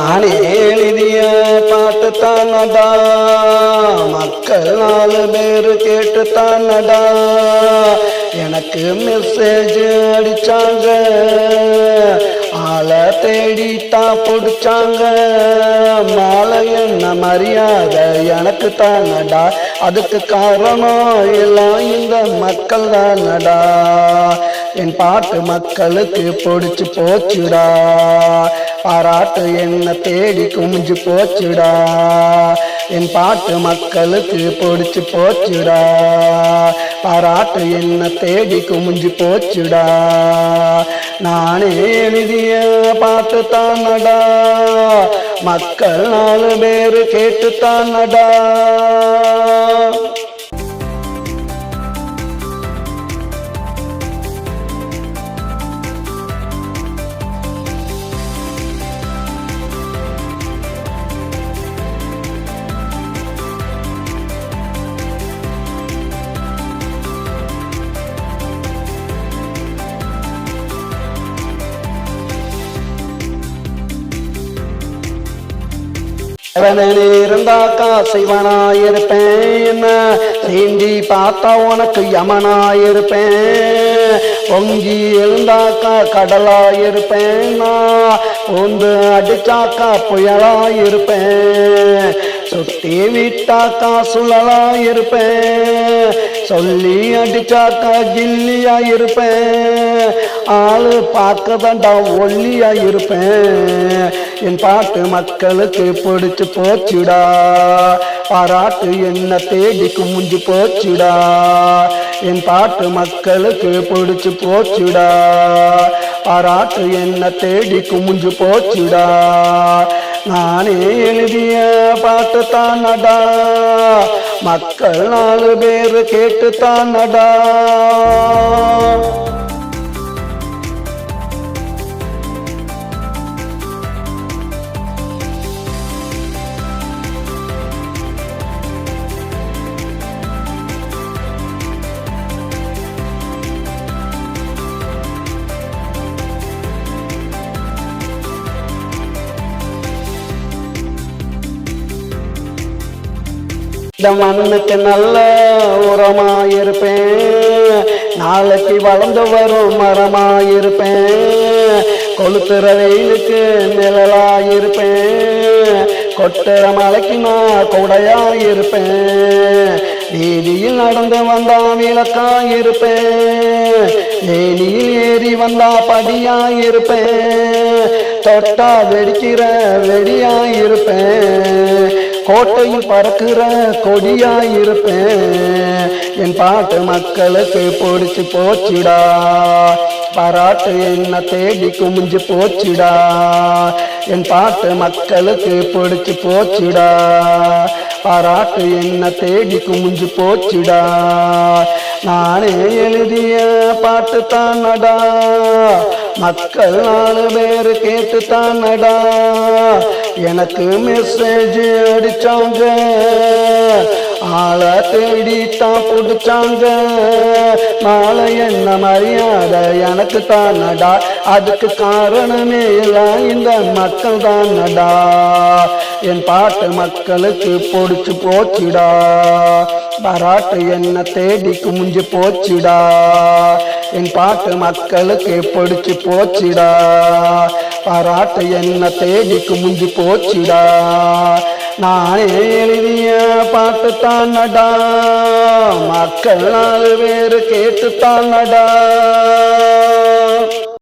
நானே எழுதிய பாட்டு தானடா, மக்கள் 4 பேரு கேட்டு தானடா எனக்கு மெசேஜ் அடிச்சாங்க, ஆளை தேடித்தான் பிடிச்சாங்க. மாலை என்ன மரியாதை எனக்கு தானடா, அதுக்கு காரணம் எல்லாம் இந்த மக்கள் தானடா. என் பாட்டு மக்களுக்கு பிடிச்சு போச்சுடா, பாராட்டு என்ன தேடி குமிஞ்சு போச்சுடா. என் பாட்டு மக்களுக்கு பிடிச்சு போச்சுடா, பாராட்டு என்ன தேடி குமிஞ்சு போச்சுடா. நானே எழுதிய பாட்டு தானடா, மக்கள் 4 பேரு கேட்டு தானடா. இருந்தாக்கா சிவனாயிருப்பேன், சீண்டி பார்த்தா உனக்கு யமனாயிருப்பேன். பொங்கி எழுந்தாக்கா கடலாயிருப்பேன், பூந்து அடிச்சாக்கா புயலாயிருப்பேன். சுத்தி விட்டாக்கா சுழலாயிருப்பேன், சொல்லி அடிச்சாக்கா ஜில்லியாயிருப்பேன். ஆளு பார்க்கதாண்டா ஒல்லியாயிருப்பேன். என் பாட்டு மக்களுக்கு பிடிச்சு போச்சுடா, பாராட்டு என்ன தேடி குமிஞ்சு போச்சுடா. என் பாட்டு மக்களுக்கு பிடிச்சு போச்சுடா, பாராட்டு என்ன தேடி குமிஞ்சு போச்சுடா. நானே எழுதிய பாட்டு தானடா, மக்கள் 4 பேரு கேட்டு தானடா. இந்த மண்ணுக்கு நல்ல உரமாயிருப்பேன், நாளைக்கு வளர்ந்து வரும் மரமாயிருப்பேன். கொளுத்துற வெயிலுக்கு நிழலாயிருப்பேன், கொட்டுற மலைக்கு நான் கொடையாயிருப்பேன். வீதியில் நடந்து வந்தா விளக்காயிருப்பேன், வேலியில் ஏறி வந்தா படியாயிருப்பேன். தொட்டா வெடிக்கிற வெடியாயிருப்பேன், கோட்டையில் பறக்கிற கொடியாயிருப்பேன். என் பாட்டு மக்களுக்கு பிடிச்சு போச்சுடா, பாராட்டு என்ன தேடி குமிஞ்சு போச்சுடா. என் பாட்டு மக்களுக்கு பிடிச்சு போச்சுடா, பாராட்டு என்ன தேடி குமிஞ்சு போச்சுடா. நானே எழுதிய பாட்டு தானடா, மக்கள் 4 பேரு கேட்டு தானடா எனக்கு மெசேஜ் அடிச்சாங்க, ஆளை தேடித்தான் பிடிச்சாங்க. மாலை என்ன மரியாதை எனக்கு தானடா, அதுக்கு காரணமே எல்லாம் இந்த மக்கள் தானடா. என் பாட்டு மக்களுக்கு பிடிச்சு போச்சுடா, பாராட்டு என்ன தேடி குமிஞ்சு போச்சுடா. என் பாட்டு மக்களுக்கு பிடிச்சு போச்சுடா, பாராட்டு என்ன தேடி குமிஞ்சு போச்சுடா. நானே எழுதிய பாட்டு தானடா, மக்கள் 4 பேரு கேட்டு தானடா.